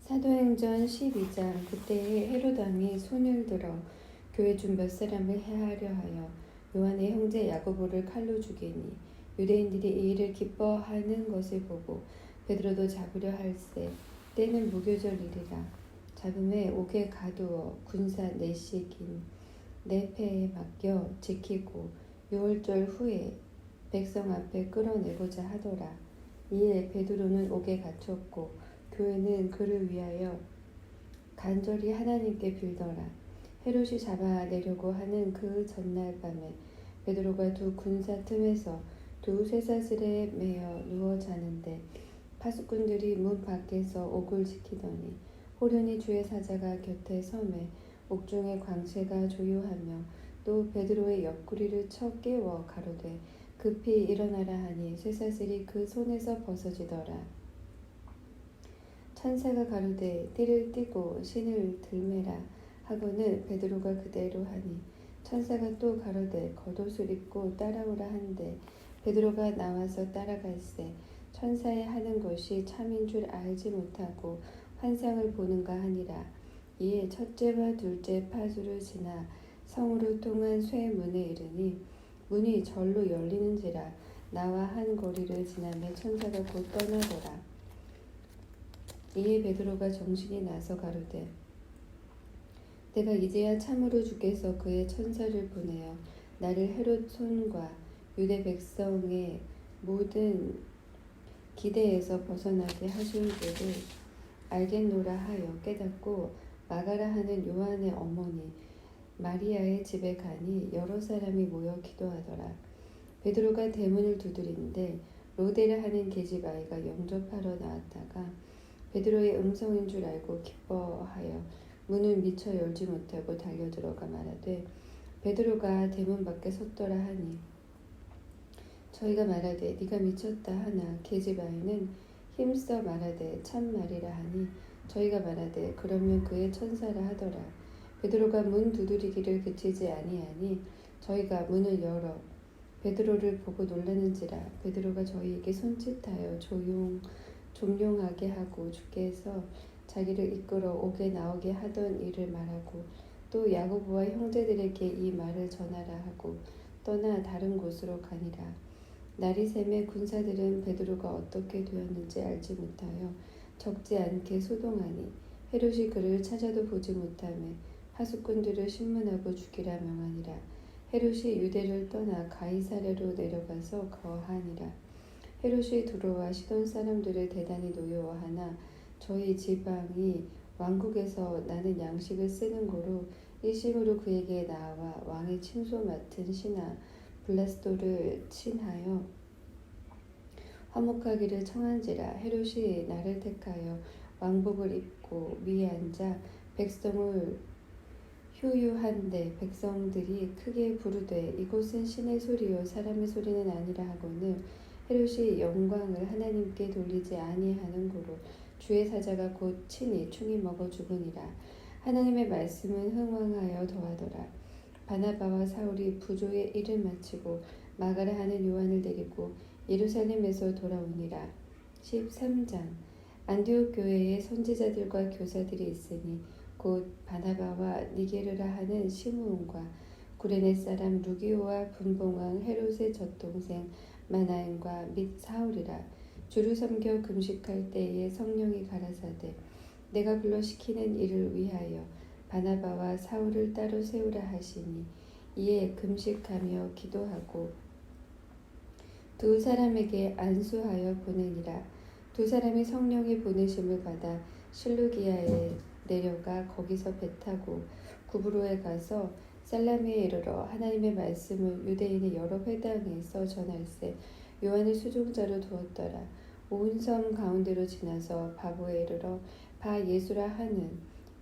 사도행전 12장. 그때에 헤롯 왕이 손을 들어 교회 중 몇 사람을 해하려 하여 요한의 형제 야고보를 칼로 죽이니 유대인들이 이 일을 기뻐하는 것을 보고 베드로도 잡으려 할세. 때는 무교절이리라. 잡음에 옥에 가두어 군사 내식인 내패에 맡겨 지키고 6월절 후에 백성 앞에 끌어내고자 하더라. 이에 베드로는 옥에 갇혔고 교회는 그를 위하여 간절히 하나님께 빌더라. 헤롯이 잡아내려고 하는 그 전날 밤에 베드로가 두 군사 틈에서 두 쇠사슬에 매여 누워 자는데 파수꾼들이 문 밖에서 옥을 지키더니 호련히 주의 사자가 곁에 섬에 옥중의 광채가 조요하며 또 베드로의 옆구리를 쳐 깨워 가로되 급히 일어나라 하니 쇠사슬이 그 손에서 벗어지더라. 천사가 가로되 띠를 띠고 신을 들매라 하고는 베드로가 그대로 하니 천사가 또 가로되 겉옷을 입고 따라오라 한데 베드로가 나와서 따라갈새 천사의 하는 것이 참인 줄 알지 못하고 환상을 보는가 하니라. 이에 첫째와 둘째 파수를 지나 성으로 통한 쇠문에 이르니 문이 절로 열리는지라. 나와 한 거리를 지나매 천사가 곧 떠나더라. 이에 베드로가 정신이 나서 가로되 내가 이제야 참으로 주께서 그의 천사를 보내어 나를 헤롯 손과 유대 백성의 모든 기대에서 벗어나게 하신 줄을 알겠노라 하여 깨닫고 마가라 하는 요한의 어머니 마리아의 집에 가니 여러 사람이 모여 기도하더라. 베드로가 대문을 두드리는데 로데라 하는 계집 아이가 영접하러 나왔다가 베드로의 음성인 줄 알고 기뻐하여 문을 미처 열지 못하고 달려들어가 말하되 베드로가 대문 밖에 섰더라 하니 저희가 말하되 네가 미쳤다 하나 계집 아이는 힘써 말하되 참말이라 하니 저희가 말하되 그러면 그의 천사라 하더라. 베드로가 문 두드리기를 그치지 아니하니 저희가 문을 열어 베드로를 보고 놀라는지라. 베드로가 저희에게 손짓하여 종용하게 하고 주께서 자기를 이끌어 옥에 나오게 하던 일을 말하고 또 야고보와 형제들에게 이 말을 전하라 하고 떠나 다른 곳으로 가니라. 날이 새매 군사들은 베드로가 어떻게 되었는지 알지 못하여 적지 않게 소동하니 헤롯이 그를 찾아도 보지 못하며 하수꾼들을 신문하고 죽이라 명하니라. 헤롯이 유대를 떠나 가이사랴로 내려가서 거하니라. 헤롯이 두로와 시돈 사람들을 대단히 노여워하나 저희 지방이 왕국에서 나는 양식을 쓰는 고로 일심으로 그에게 나와 왕의 침소 맡은 신하 블라스도를 친하여 화목하기를 청한지라. 헤롯이 나를 택하여 왕복을 입고 위에 앉아 백성을 효유한데 백성들이 크게 부르되 이곳은 신의 소리요 사람의 소리는 아니라 하고는 헤롯이 영광을 하나님께 돌리지 아니하는 고로 주의 사자가 곧 친히 충이 먹어 죽으니라. 하나님의 말씀은 흥왕하여 더하더라. 바나바와 사울이 부조의 일을 마치고 마가라 하는 요한을 데리고 예루살렘에서 돌아오니라. 13장. 안디옥 교회에 선지자들과 교사들이 있으니 곧 바나바와 니게르라 하는 시므온과 구레네 사람 루기오와 분봉왕 헤롯의 젖동생 마나엔과 및 사울이라. 주를 섬겨 금식할 때에 성령이 가라사대 내가 불러 시키는 일을 위하여 바나바와 사울을 따로 세우라 하시니 이에 금식하며 기도하고 두 사람에게 안수하여 보내니라. 두 사람이 성령의 보내심을 받아 실루기아에 내려가 거기서 배 타고 구브로에 가서 살라미에 이르러 하나님의 말씀을 유대인의 여러 회당에서 전할세 요한을 수종자로 두었더라. 온 섬 가운데로 지나서 바보에 이르러 바 예수라 하는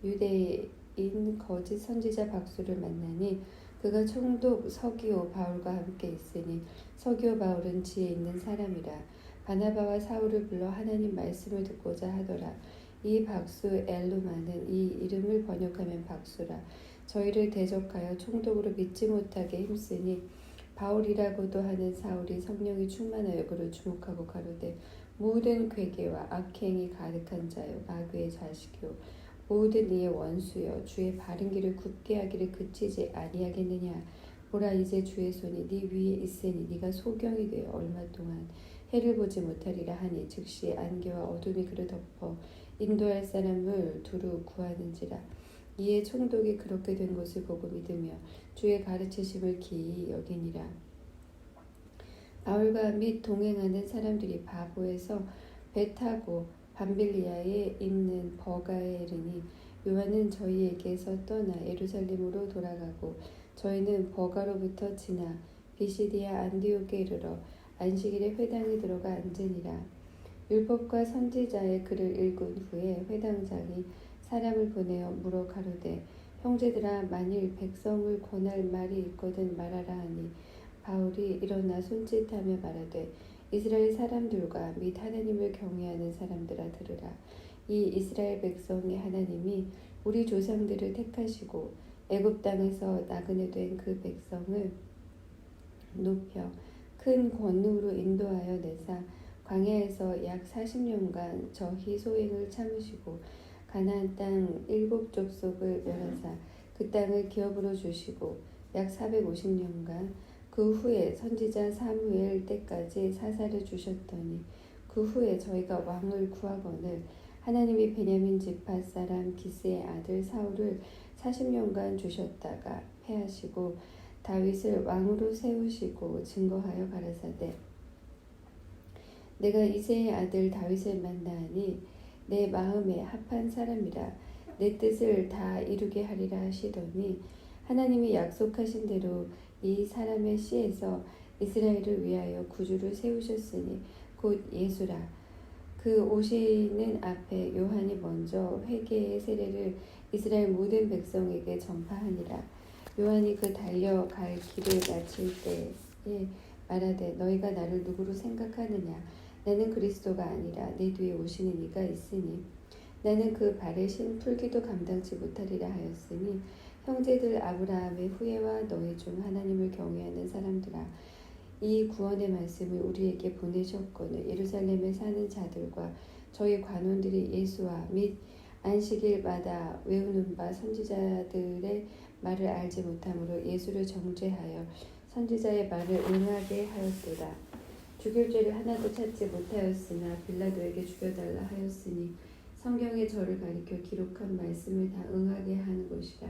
유대인 거짓 선지자 박수를 만나니 그가 총독 서기오 바울과 함께 있으니 서기오 바울은 지혜 있는 사람이라. 바나바와 사울을 불러 하나님 말씀을 듣고자 하더라. 이 박수 엘루마는 이 이름을 번역하면 박수라. 저희를 대적하여 총독으로 믿지 못하게 힘쓰니 바울이라고도 하는 사울이 성령이 충만하여 그를 주목하고 가로되 모든 괴계와 악행이 가득한 자요 마귀의 자식이요 모든 이의 원수여 주의 바른 길을 굳게 하기를 그치지 아니하겠느냐. 보라 이제 주의 손이 네 위에 있으니 네가 소경이 되어 얼마 동안 해를 보지 못하리라 하니 즉시 안개와 어둠이 그를 덮어 인도할 사람을 두루 구하는지라. 이에 총독이 그렇게 된 것을 보고 믿으며 주의 가르치심을 기이 여기니라. 바울과 및 동행하는 사람들이 바보에서 배 타고 밤빌리아에 있는 버가에 이르니 요한은 저희에게서 떠나 예루살렘으로 돌아가고 저희는 버가로부터 지나 비시디아 안디옥에 이르러 안식일에 회당에 들어가 앉으니라. 율법과 선지자의 글을 읽은 후에 회당장이 사람을 보내어 물어 가로되 형제들아 만일 백성을 권할 말이 있거든 말하라 하니 바울이 일어나 손짓하며 말하되 이스라엘 사람들과 및 하나님을 경외하는 사람들아 들으라. 이 이스라엘 백성의 하나님이 우리 조상들을 택하시고 애굽 땅에서 나그네 된 그 백성을 높여 큰 권능으로 인도하여 내사 광야에서 약 40년간 저희 소행을 참으시고 가나안 땅 7족속을 멸하사 그 땅을 기업으로 주시고 약 450년간 그 후에 선지자 사무엘 때까지 사사를 주셨더니 그 후에 저희가 왕을 구하거늘 하나님이 베냐민 지파 사람 기스의 아들 사울을 40년간 주셨다가 패하시고 다윗을 왕으로 세우시고 증거하여 가라사대 내가 이새의 아들 다윗을 만나니 내 마음에 합한 사람이라 내 뜻을 다 이루게 하리라 하시더니 하나님이 약속하신 대로 이 사람의 씨에서 이스라엘을 위하여 구주를 세우셨으니 곧 예수라. 그 오시는 앞에 요한이 먼저 회개의 세례를 이스라엘 모든 백성에게 전파하니라. 요한이 그 달려갈 길을 마칠 때에 말하되 너희가 나를 누구로 생각하느냐. 나는 그리스도가 아니라 내 뒤에 오시는 이가 있으니 나는 그 발에 신 풀기도 감당치 못하리라 하였으니 형제들 아브라함의 후예와 너희 중 하나님을 경외하는 사람들아 이 구원의 말씀을 우리에게 보내셨거늘 예루살렘에 사는 자들과 저희 관원들이 예수와 및 안식일마다 외우는 바 선지자들의 말을 알지 못함으로 예수를 정죄하여 선지자의 말을 응하게 하였도다. 죽일 죄를 하나도 찾지 못하였으나 빌라도에게 죽여달라 하였으니 성경의 저를 가리켜 기록한 말씀을 다 응하게 하는 것이라.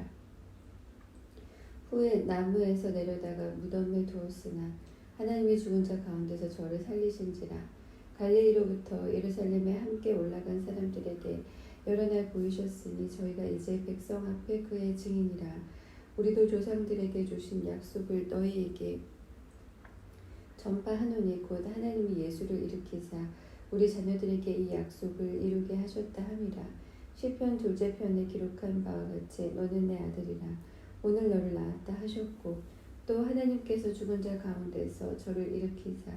후에 나무에서 내려다가 무덤에 두었으나 하나님이 죽은 자 가운데서 저를 살리신지라. 갈릴리로부터 예루살렘에 함께 올라간 사람들에게 여러 날 보이셨으니 저희가 이제 백성 앞에 그의 증인이라. 우리도 조상들에게 주신 약속을 너희에게 전파하노니 곧 하나님이 예수를 일으키사 우리 자녀들에게 이 약속을 이루게 하셨다 함이라. 시편 2째 편에 기록한 바와 같이 너는 내 아들이라 오늘 너를 낳았다 하셨고 또 하나님께서 죽은 자 가운데서 저를 일으키사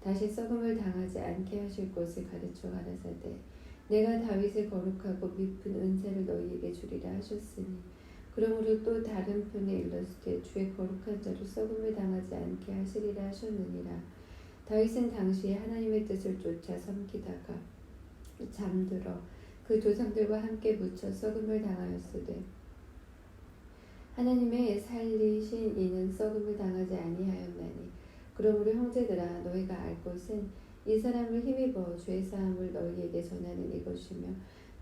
다시 썩음을 당하지 않게 하실 것을 가르쳐 가라사대 내가 다윗의 거룩하고 미쁜 은사를 너희에게 주리라 하셨으니 그러므로 또 다른 편에 일렀을 주의 거룩한 자로 썩음을 당하지 않게 하시리라 하셨느니라. 다윗은 당시에 하나님의 뜻을 쫓아 섬기다가 잠들어 그 조상들과 함께 묻혀 썩음을 당하였으되 하나님의 살리신 이는 썩음을 당하지 아니하였나니 그러므로 형제들아 너희가 알 것은 이 사람을 힘입어 죄 사함을 너희에게 전하는 이것이며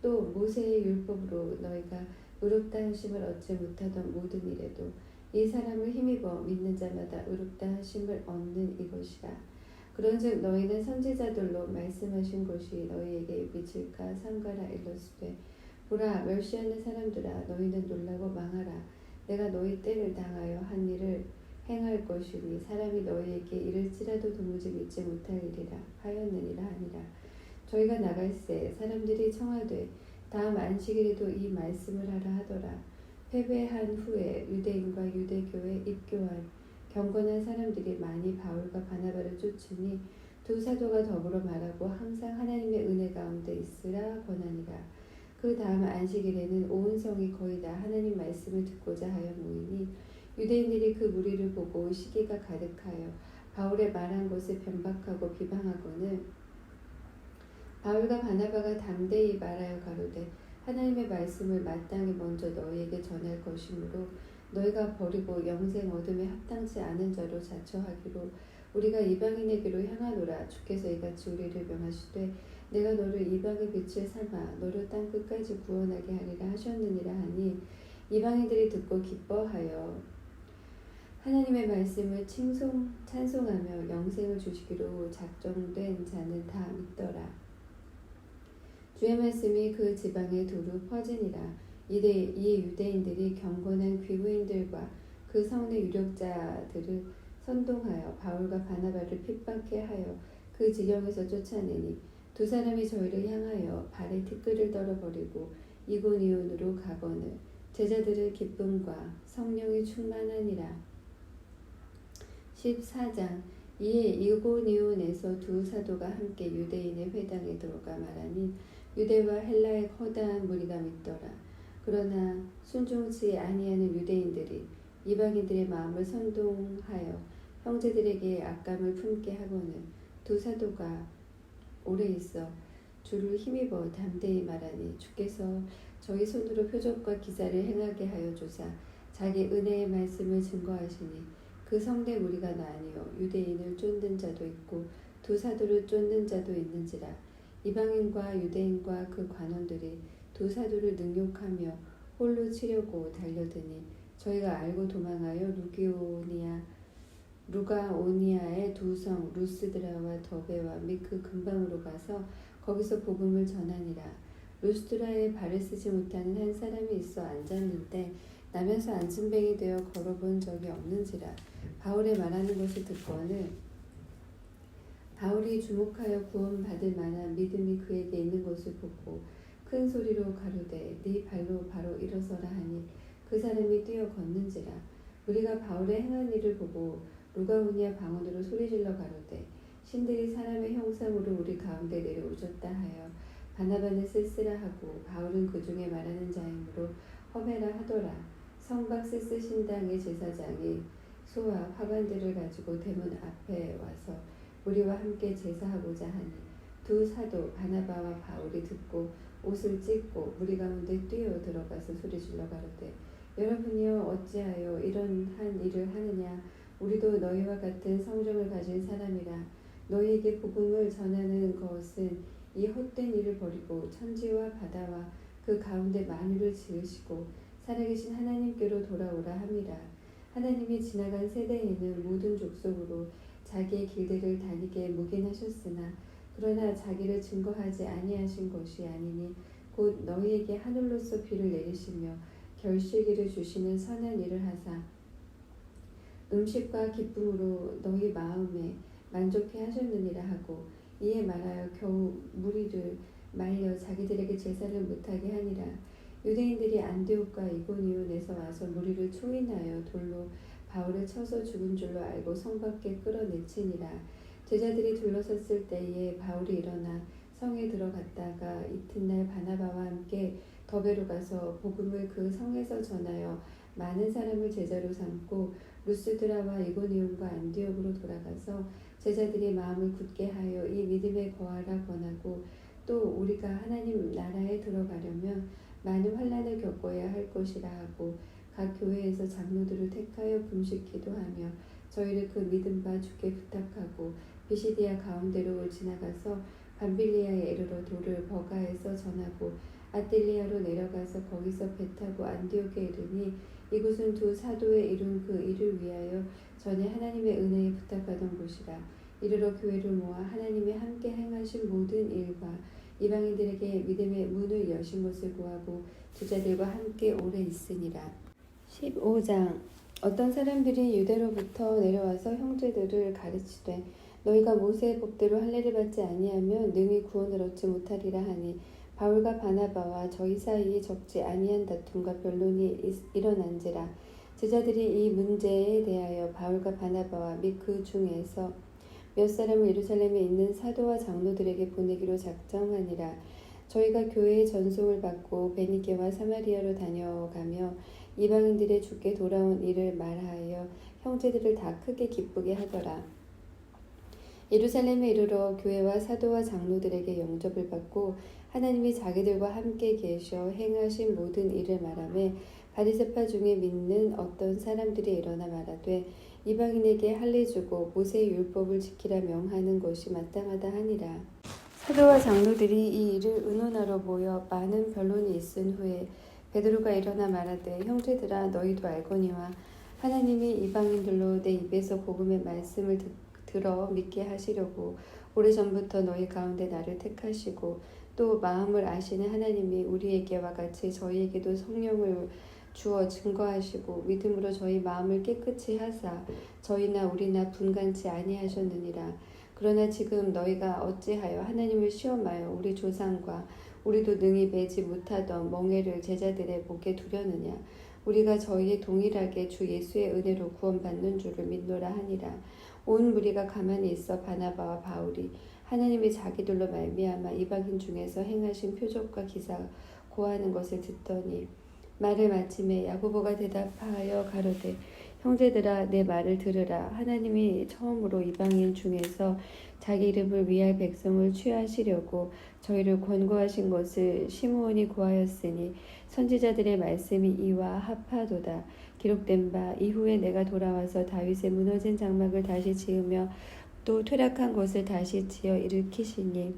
또 모세의 율법으로 너희가 의롭다 하심을 얻지 못하던 모든 일에도 이 사람을 힘입어 믿는 자마다 의롭다 하심을 얻는 이것이라. 그런즉 너희는 선지자들로 말씀하신 것이 너희에게 미칠까 삼가라 일렀으되 보라 멸시하는 사람들아 너희는 놀라고 망하라. 내가 너희 때를 당하여 한 일을 행할 것이니 사람이 너희에게 이를지라도 도무지 믿지 못할 일이라 하였느니라 하니라. 저희가 나갈새 사람들이 청하되 다음 안식일에도 이 말씀을 하라 하더라. 패배한 후에 유대인과 유대교에 입교한 경건한 사람들이 많이 바울과 바나바를 쫓으니 두 사도가 더불어 말하고 항상 하나님의 은혜 가운데 있으라 권하니라. 그 다음 안식일에는 온 성이 거의 다 하나님 말씀을 듣고자 하여 모이니 유대인들이 그 무리를 보고 시기가 가득하여 바울의 말한 것을 변박하고 비방하거늘 바울과 바나바가 담대히 말하여 가로되 하나님의 말씀을 마땅히 먼저 너희에게 전할 것이므로 너희가 버리고 영생 얻음에 합당치 않은 자로 자처하기로 우리가 이방인에게로 향하노라. 주께서 이같이 우리를 명하시되 내가 너를 이방의 빛을 삼아 너를 땅 끝까지 구원하게 하리라 하셨느니라 하니 이방인들이 듣고 기뻐하여 하나님의 말씀을 찬송하며 영생을 주시기로 작정된 자는 다 믿더라. 주의 말씀이 그 지방에 두루 퍼지니라. 이 유대인들이 경건한 귀부인들과 그 성내 유력자들을 선동하여 바울과 바나바를 핍박해 하여 그 지경에서 쫓아내니 두 사람이 저희를 향하여 발에 티끌을 떨어버리고 이고니온으로 가거늘 제자들의 기쁨과 성령이 충만하니라. 14장. 이에 이고니온에서 두 사도가 함께 유대인의 회당에 들어가 말하니 유대와 헬라의 커다란 무리가 믿더라. 그러나 순종치 아니하는 유대인들이 이방인들의 마음을 선동하여 형제들에게 악감을 품게 하고는 두 사도가 오래 있어 주를 힘입어 담대히 말하니 주께서 저희 손으로 표적과 기사를 행하게 하여 주사 자기 은혜의 말씀을 증거하시니 그 성대 무리가 나뉘어 유대인을 쫓는 자도 있고 두 사도를 쫓는 자도 있는지라. 이방인과 유대인과 그 관원들이 두 사도를 능욕하며 홀로 치려고 달려드니 저희가 알고 도망하여 루가오니아의 두 성 루스드라와 더베와 및 그 근방으로 가서 거기서 복음을 전하니라. 루스드라에 발을 쓰지 못하는 한 사람이 있어 앉았는데 나면서 안진뱅이 되어 걸어본 적이 없는지라. 바울의 말하는 것을 듣고는 바울이 주목하여 구원받을 만한 믿음이 그에게 있는 것을 보고 큰 소리로 가로되 네 발로 바로 일어서라 하니 그 사람이 뛰어 걷는지라. 우리가 바울의 행한 일을 보고 루가오니아 방언으로 소리질러 가로되 신들이 사람의 형상으로 우리 가운데 내려오셨다 하여 바나바는 쓸쓸하고 바울은 그 중에 말하는 자이므로 험해라 하더라. 성박 세스 신당의 제사장이 소와 화관들을 가지고 대문 앞에 와서 우리와 함께 제사하고자 하니 두 사도 바나바와 바울이 듣고 옷을 찢고 무리 가운데 뛰어 들어가서 소리질러 가로되 여러분이여 어찌하여 이런 한 일을 하느냐. 우리도 너희와 같은 성정을 가진 사람이라. 너희에게 복음을 전하는 것은 이 헛된 일을 버리고 천지와 바다와 그 가운데 만유를 지으시고 살아계신 하나님께로 돌아오라 함이라. 하나님이 지나간 세대에는 모든 족속으로 자기의 길들을 다니게 묵인하셨으나 그러나 자기를 증거하지 아니하신 것이 아니니 곧 너희에게 하늘로서 비를 내리시며 결실기를 주시는 선한 일을 하사 음식과 기쁨으로 너희 마음에 만족해 하셨느니라 하고 이에 말하여 겨우 무리를 말려 자기들에게 제사를 못하게 하니라. 유대인들이 안디옥과 이고니온에서 와서 무리를 초인하여 돌로 바울을 쳐서 죽은 줄로 알고 성 밖에 끌어내치니라. 제자들이 둘러섰을 때에 바울이 일어나 성에 들어갔다가 이튿날 바나바와 함께 더베로 가서 복음을 그 성에서 전하여 많은 사람을 제자로 삼고 루스드라와 이고니온과 안디옥으로 돌아가서 제자들이 마음을 굳게 하여 이 믿음에 거하라 권하고 또 우리가 하나님 나라에 들어가려면 많은 환난을 겪어야 할 것이라 하고 각 교회에서 장로들을 택하여 금식 기도하며 저희를 그 믿음 바 주께 부탁하고 비시디아 가운데로 지나가서 밤빌리아에 이르러 돌을 버가에서 전하고 아뜰리아로 내려가서 거기서 배 타고 안디옥에 이르니 이곳은 두 사도의 이룬 그 일을 위하여 전에 하나님의 은혜에 부탁하던 곳이라. 이르러 교회를 모아 하나님이 함께 행하신 모든 일과 이방인들에게 믿음의 문을 여신 것을 구하고 제자들과 함께 오래 있으니라. 15장. 어떤 사람들이 유대로부터 내려와서 형제들을 가르치되 너희가 모세의 법대로 할례를 받지 아니하면 능히 구원을 얻지 못하리라 하니 바울과 바나바와 저희 사이에 적지 아니한 다툼과 변론이 일어난지라. 제자들이 이 문제에 대하여 바울과 바나바와 및 그 중에서 몇 사람을 예루살렘에 있는 사도와 장로들에게 보내기로 작정하니라. 저희가 교회의 전송을 받고 베니게와 사마리아로 다녀가며 이방인들의 주께 돌아온 일을 말하여 형제들을 다 크게 기쁘게 하더라. 예루살렘에 이르러 교회와 사도와 장로들에게 영접을 받고 하나님이 자기들과 함께 계셔 행하신 모든 일을 말하며 바리새파 중에 믿는 어떤 사람들이 일어나 말하되 이방인에게 할례 주고 모세의 율법을 지키라 명하는 것이 마땅하다 하니라. 사도와 장로들이 이 일을 의논하러 모여 많은 변론이 있은 후에 베드로가 일어나 말하되 형제들아 너희도 알거니와 하나님이 이방인들로 내 입에서 복음의 말씀을 들어 믿게 하시려고 오래전부터 너희 가운데 나를 택하시고 또 마음을 아시는 하나님이 우리에게와 같이 저희에게도 성령을 주어 증거하시고 믿음으로 저희 마음을 깨끗이 하사 저희나 우리나 분간치 아니하셨느니라. 그러나 지금 너희가 어찌하여 하나님을 시험하여 우리 조상과 우리도 능히 매지 못하던 멍에를 제자들의 목에 두려느냐. 우리가 저희의 동일하게 주 예수의 은혜로 구원받는 줄을 믿노라 하니라. 온 무리가 가만히 있어 바나바와 바울이 하나님이 자기들로 말미암아 이방인 중에서 행하신 표적과 기사 고하는 것을 듣더니 말을 마침에 야고보가 대답하여 가로되 형제들아 내 말을 들으라. 하나님이 처음으로 이방인 중에서 자기 이름을 위할 백성을 취하시려고 저희를 권고하신 것을 시므온이 고하였으니 선지자들의 말씀이 이와 합하도다. 기록된 바 이후에 내가 돌아와서 다윗의 무너진 장막을 다시 지으며 또 퇴락한 것을 다시 지어 일으키시니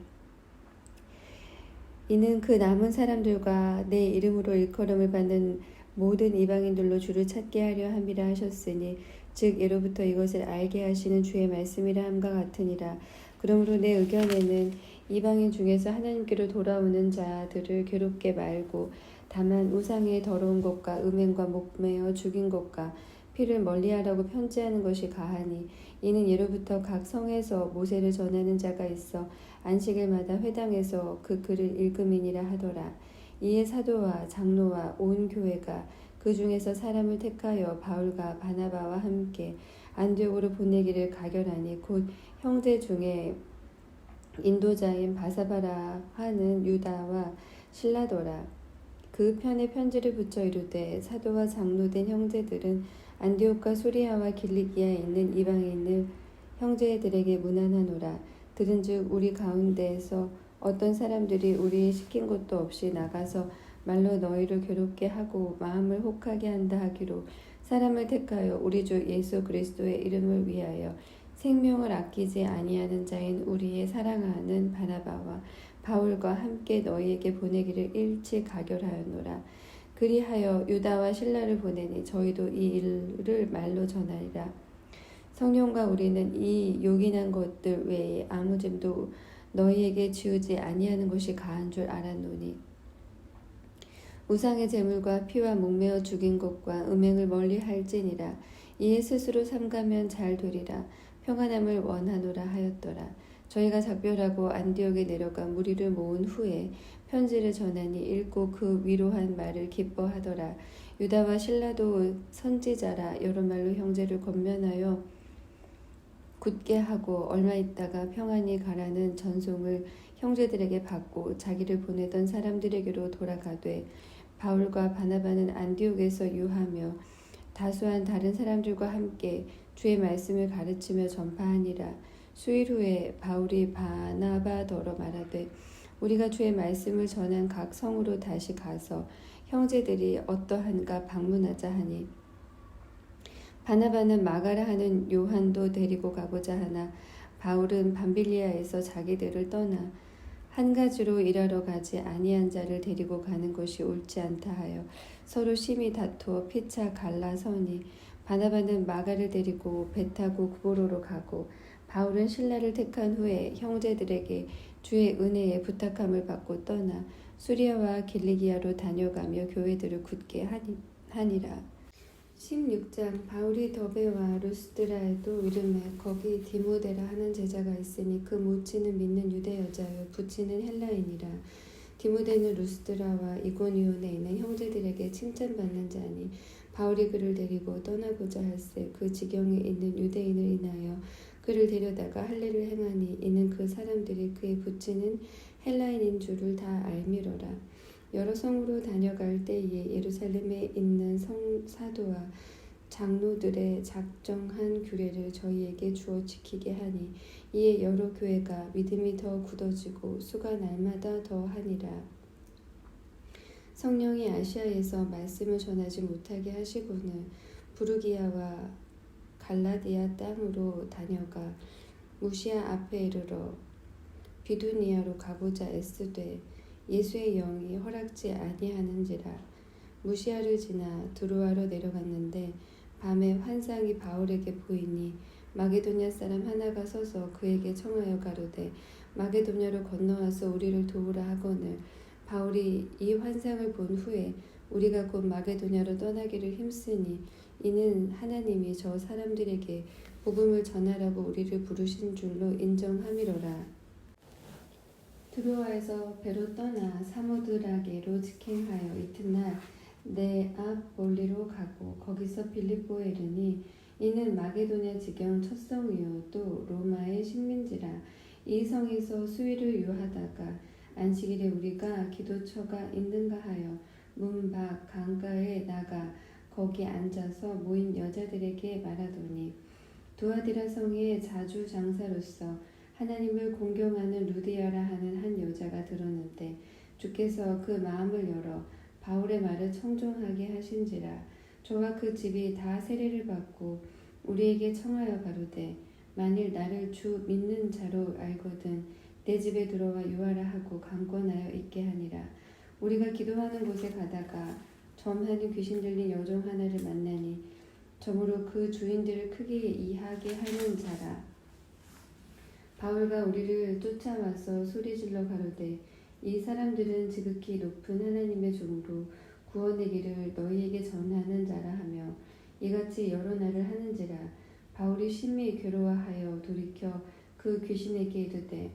이는 그 남은 사람들과 내 이름으로 일컬음을 받는 모든 이방인들로 주를 찾게 하려 함이라 하셨으니 즉 예로부터 이것을 알게 하시는 주의 말씀이라 함과 같으니라. 그러므로 내 의견에는 이방인 중에서 하나님께로 돌아오는 자들을 괴롭게 말고 다만 우상의 더러운 것과 음행과 목매어 죽인 것과 피를 멀리하라고 편지하는 것이 가하니 이는 예로부터 각 성에서 모세를 전하는 자가 있어 안식일마다 회당에서 그 글을 읽음이니라 하더라. 이에 사도와 장로와 온 교회가 그 중에서 사람을 택하여 바울과 바나바와 함께 안디옥으로 보내기를 가결하니 곧 형제 중에 인도자인 바사바라 하는 유다와 실라더라. 그 편에 편지를 붙여 이르되 사도와 장로된 형제들은 안디옥과 소리아와 길리기아에 있는 이방인을 형제들에게 문안하노라. 들은즉 우리 가운데에서 어떤 사람들이 우리 시킨 것도 없이 나가서 말로 너희를 괴롭게 하고 마음을 혹하게 한다 하기로 사람을 택하여 우리 주 예수 그리스도의 이름을 위하여 생명을 아끼지 아니하는 자인 우리의 사랑하는 바나바와 바울과 함께 너희에게 보내기를 일찍 가결하였노라. 그리하여 유다와 실라를 보내니 저희도 이 일을 말로 전하리라. 성령과 우리는 이 요긴한 것들 외에 아무 짐도 너희에게 지우지 아니하는 것이 가한 줄 알았노니 우상의 제물과 피와 목매어 죽인 것과 음행을 멀리 할지니라. 이에 스스로 삼가면 잘 되리라. 평안함을 원하노라 하였더라. 저희가 작별하고 안디옥에 내려가 무리를 모은 후에 편지를 전하니 읽고 그 위로한 말을 기뻐하더라. 유다와 실라도 선지자라 여러 말로 형제를 권면하여 굳게 하고 얼마 있다가 평안히 가라는 전송을 형제들에게 받고 자기를 보내던 사람들에게로 돌아가되 바울과 바나바는 안디옥에서 유하며 다수한 다른 사람들과 함께 주의 말씀을 가르치며 전파하니라. 수일 후에 바울이 바나바더러 말하되 우리가 주의 말씀을 전한 각 성으로 다시 가서 형제들이 어떠한가 방문하자 하니 바나바는 마가라 하는 요한도 데리고 가고자 하나 바울은 밤빌리아에서 자기들을 떠나 한 가지로 일하러 가지 아니한 자를 데리고 가는 것이 옳지 않다 하여 서로 심히 다투어 피차 갈라서니 바나바는 마가를 데리고 배 타고 구보로로 가고 바울은 신라를 택한 후에 형제들에게 주의 은혜에 부탁함을 받고 떠나 수리아와 길리기아로 다녀가며 교회들을 굳게 하니라. 16장 바울이 더베와 루스드라에도 이름에 거기 디모데라 하는 제자가 있으니 그 모치는 믿는 유대 여자요 부치는 헬라인이라. 디모데는 루스드라와 이고니온에 있는 형제들에게 칭찬받는 자니 바울이 그를 데리고 떠나고자 할세 그 지경에 있는 유대인을 인하여 그를 데려다가 할례를 행하니 이는 그 사람들이 그의 부치는 헬라인인 줄을 다 알미러라. 여러 성으로 다녀갈 때에 예루살렘에 있는 사도와 장로들의 작정한 규례를 저희에게 주어 지키게 하니 이에 여러 교회가 믿음이 더 굳어지고 수가 날마다 더하니라. 성령이 아시아에서 말씀을 전하지 못하게 하시고는 부르기아와 갈라디아 땅으로 다녀가 무시아 앞에 이르러 비두니아로 가고자 애쓰되 예수의 영이 허락지 아니하는지라. 무시아를 지나 드로아로 내려갔는데 밤에 환상이 바울에게 보이니 마게도냐 사람 하나가 서서 그에게 청하여 가로되 마게도냐로 건너와서 우리를 도우라 하거늘 바울이 이 환상을 본 후에 우리가 곧 마게도냐로 떠나기를 힘쓰니 이는 하나님이 저 사람들에게 복음을 전하라고 우리를 부르신 줄로 인정함이로라. 드로아에서 배로 떠나 사모드라게로 직행하여 이튿날 네아볼리로 가고 거기서 빌립보에 이르니 이는 마게도냐 지경 첫 성이요 또 로마의 식민지라. 이 성에서 수일을 유하다가 안식일에 우리가 기도처가 있는가 하여 문 밖 강가에 나가 거기 앉아서 모인 여자들에게 말하더니 두아디라 성의 자주 장사로서 하나님을 공경하는 루디아라 하는 한 여자가 들었는데 주께서 그 마음을 열어 바울의 말을 청종하게 하신지라. 저와 그 집이 다 세례를 받고 우리에게 청하여 가로되 만일 나를 주 믿는 자로 알거든 내 집에 들어와 유하라 하고 강권하여 있게 하니라. 우리가 기도하는 곳에 가다가 점하는 귀신 들린 여종 하나를 만나니 점으로 그 주인들을 크게 이하게 하는 자라. 바울과 우리를 쫓아와서 소리질러 가로되 이 사람들은 지극히 높은 하나님의 종으로 구원의 길을 너희에게 전하는 자라 하며 이같이 여러 날을 하는지라. 바울이 심히 괴로워하여 돌이켜 그 귀신에게 이르되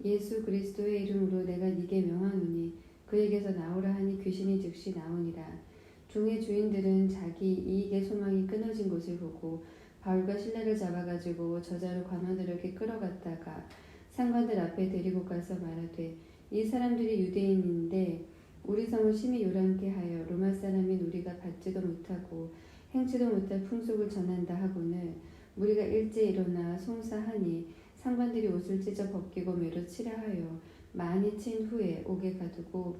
예수 그리스도의 이름으로 내가 네게 명하노니 그에게서 나오라 하니 귀신이 즉시 나오니라. 종의 주인들은 자기 이익의 소망이 끊어진 것을 보고 바울과 실라를 잡아가지고 저자로 관원들에게 끌어갔다가 상관들 앞에 데리고 가서 말하되 이 사람들이 유대인인데 우리 성을 심히 요란케 하여 로마 사람인 우리가 받지도 못하고 행치도 못할 풍속을 전한다 하고는 우리가 일찍 일어나 송사하니 상관들이 옷을 찢어 벗기고 매로 치라 하여 많이 친 후에 옥에 가두고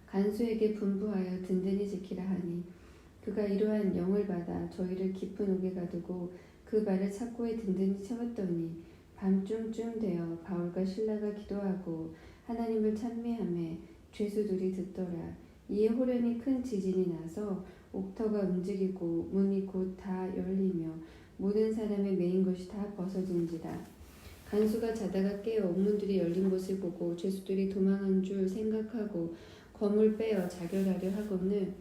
간수에게 분부하여 든든히 지키라 하니 그가 이러한 영을 받아 저희를 깊은 옥에 가두고 그 발을 착고에 든든히 채웠더니 밤중쯤 되어 바울과 실라가 기도하고 하나님을 찬미하며 죄수들이 듣더라. 이에 호련히 큰 지진이 나서 옥터가 움직이고 문이 곧 다 열리며 모든 사람의 매인 것이 다 벗어진지라. 간수가 자다가 깨어 옥문들이 열린 것을 보고 죄수들이 도망한 줄 생각하고 검을 빼어 자결하려 하거늘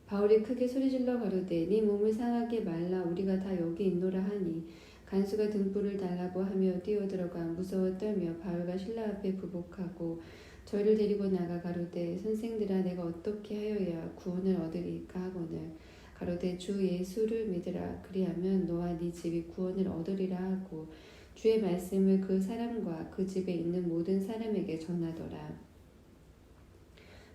바울이 크게 소리질러 가로되 네 몸을 상하게 말라 우리가 다 여기 있노라 하니 간수가 등불을 달라고 하며 뛰어들어가 무서워 떨며 바울과 실라 앞에 부복하고 저희를 데리고 나가 가로되 선생들아 내가 어떻게 하여야 구원을 얻으리까 하거늘 가로되 주 예수를 믿으라 그리하면 너와 네 집이 구원을 얻으리라 하고 주의 말씀을 그 사람과 그 집에 있는 모든 사람에게 전하더라.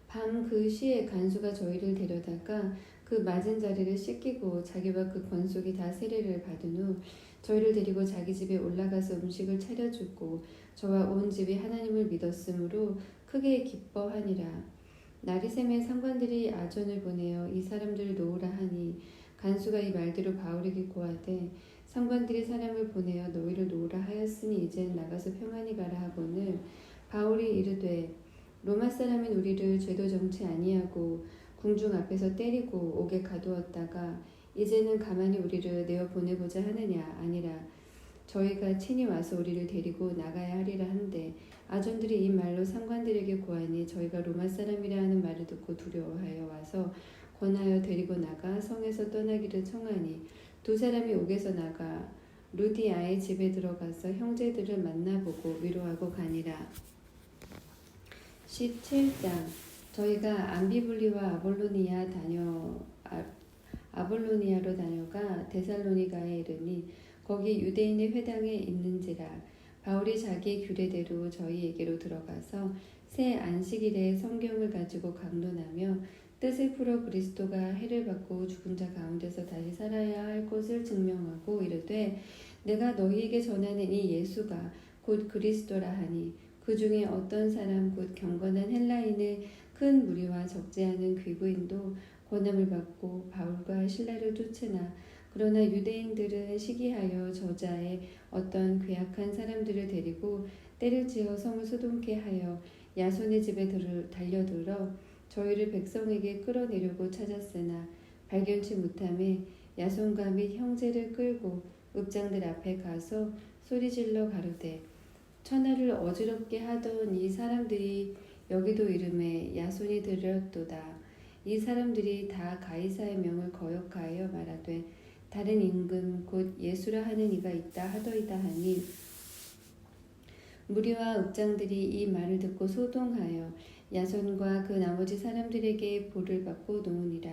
밤 그 시에 간수가 저희를 데려다가 그 맞은 자리를 씻기고 자기와 그 권속이 다 세례를 받은 후 저희를 데리고 자기 집에 올라가서 음식을 차려주고 저와 온 집이 하나님을 믿었으므로 크게 기뻐하니라. 나리샘의 상관들이 아전을 보내어 이 사람들을 놓으라 하니 간수가 이 말대로 바울에게 고하되 상관들이 사람을 보내어 너희를 놓으라 하였으니 이제는 나가서 평안히 가라 하거늘 바울이 이르되 로마 사람인 우리를 죄도 정치 아니하고 궁중 앞에서 때리고 옥에 가두었다가 이제는 가만히 우리를 내어 보내고자 하느냐 아니라 저희가 친히 와서 우리를 데리고 나가야 하리라 한데 아전들이 이 말로 상관들에게 고하니 저희가 로마 사람이라 하는 말을 듣고 두려워하여 와서 권하여 데리고 나가 성에서 떠나기를 청하니 두 사람이 옥에서 나가 루디아의 집에 들어가서 형제들을 만나보고 위로하고 가니라. 17장 저희가 암비블리와 아볼로니아로 다녀가 데살로니가에 이르니 거기 유대인의 회당에 있는지라. 바울이 자기 규례대로 저희에게로 들어가서 새 안식일에 성경을 가지고 강론하며 뜻을 풀어 그리스도가 해를 받고 죽은 자 가운데서 다시 살아야 할 것을 증명하고 이르되 내가 너희에게 전하는 이 예수가 곧 그리스도라 하니 그 중에 어떤 사람 곧 경건한 헬라인의 큰 무리와 적지 않은 귀부인도 권함을 받고 바울과 실라를 쫓으나 그러나 유대인들은 시기하여 저자의 어떤 괴악한 사람들을 데리고 때를 지어 성을 소동케 하여 야손의 집에 달려들어 저희를 백성에게 끌어내려고 찾았으나 발견치 못함에 야손과 및 형제를 끌고 읍장들 앞에 가서 소리질러 가로되 천하를 어지럽게 하던 이 사람들이 여기도 이름에 야손이 들었도다. 이 사람들이 다 가이사의 명을 거역하여 말하되 다른 임금 곧 예수라 하는 이가 있다 하더이다 하니 무리와 읍장들이 이 말을 듣고 소동하여 야손과 그 나머지 사람들에게 볼을 받고 노으니라.